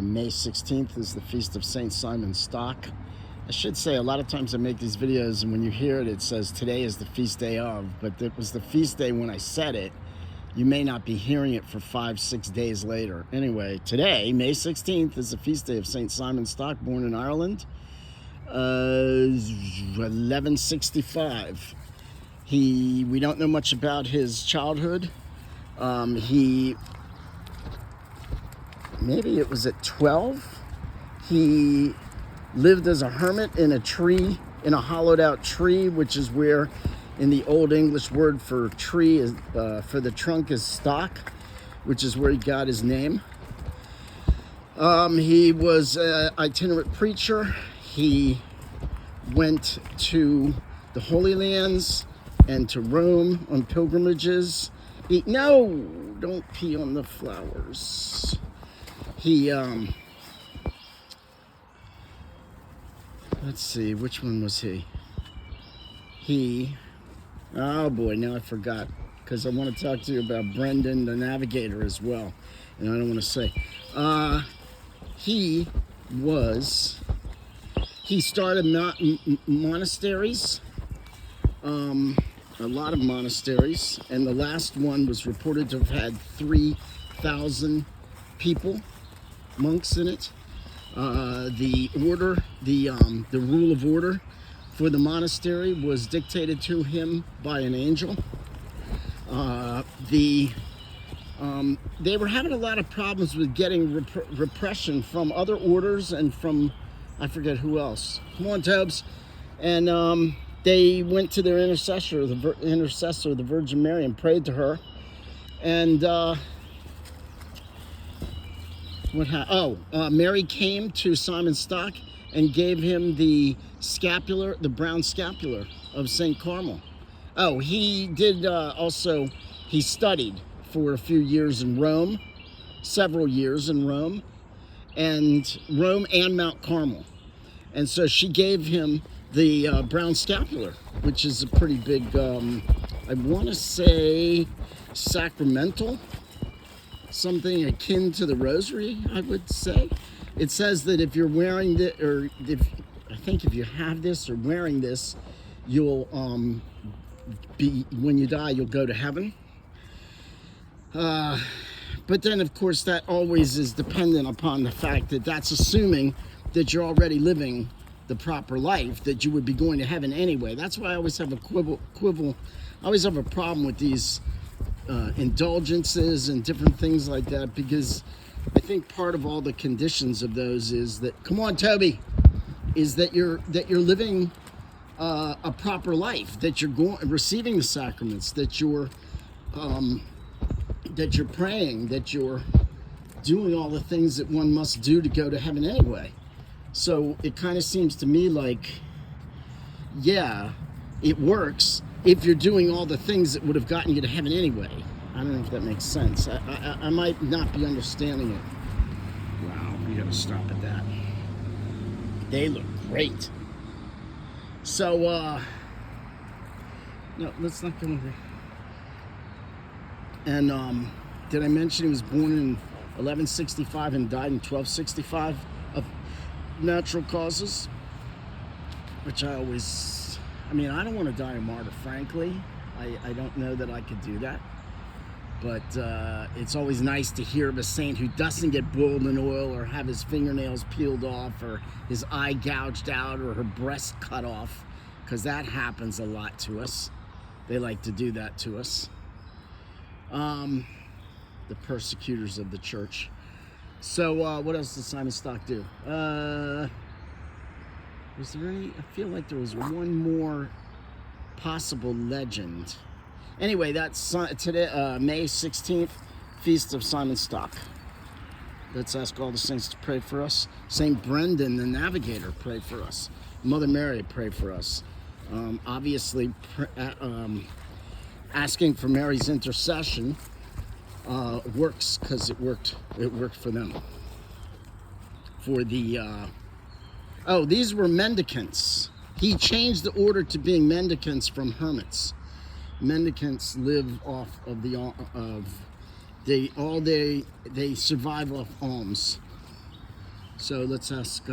May 16th is the Feast of St. Simon Stock. I should say, a lot of times I make these videos and when you hear it, it says today is the feast day of, but it was the feast day when I said it. You may not be hearing it for 5-6 days later. Anyway, today, May 16th, is the feast day of St. Simon Stock, born in Ireland, 1165. We don't know much about his childhood. Maybe it was at 12. He lived as a hermit in a tree, in a hollowed out tree, which is where, in the Old English word for tree, is for the trunk is stock, which is where he got his name. He was an itinerant preacher. He went to the Holy Lands and to Rome on pilgrimages. No, don't pee on the flowers. Let's see, which one was he? Oh boy, now I forgot, because I want to talk to you about Brendan the Navigator as well, and I don't want to say. He started monasteries, a lot of monasteries, and the last one was reported to have had 3,000 people, monks in it. The rule of order for the monastery was dictated to him by an angel. They were having a lot of problems with getting repression from other orders and from, I forget who else. Come on, Tobes. And they went to their intercessor, the Virgin Mary, and prayed to her. And Mary came to Simon Stock and gave him the scapular, the brown scapular of St. Carmel. Oh, he did he studied for a few years in Rome, several years in Rome and Mount Carmel. And so she gave him the brown scapular, which is a pretty big, I want to say sacramental, something akin to the rosary, I would say. It says that if you're wearing it, or if you have this or wearing this, you'll when you die, you'll go to heaven. But then, of course, that always is dependent upon the fact that that's assuming that you're already living the proper life, that you would be going to heaven anyway. That's why I always have I always have a problem with these indulgences and different things like that, because I think part of all the conditions of those is that, come on, Toby, is that you're living a proper life, that you're receiving the sacraments, that you're praying, that you're doing all the things that one must do to go to heaven anyway. So it kind of seems to me like, yeah, it works if you're doing all the things that would have gotten you to heaven anyway. I don't know if that makes sense. I might not be understanding it. Wow, we gotta stop at that. They look great. So, no, let's not go over. And did I mention he was born in 1165 and died in 1265 of natural causes? Which I don't want to die a martyr, frankly. I don't know that I could do that. But it's always nice to hear of a saint who doesn't get boiled in oil or have his fingernails peeled off or his eye gouged out or her breast cut off, because that happens a lot to us. They like to do that to us. The persecutors of the church. So what else does Simon Stock do? Was there any? I feel like there was one more possible legend. Anyway, that's today, May 16th, Feast of Simon Stock. Let's ask all the saints to pray for us. Saint Brendan the Navigator, pray for us. Mother Mary, pray for us. Obviously, asking for Mary's intercession works, because it worked for them. For the these were mendicants. He changed the order to being mendicants from hermits. Mendicants live off of they survive off alms. So let's ask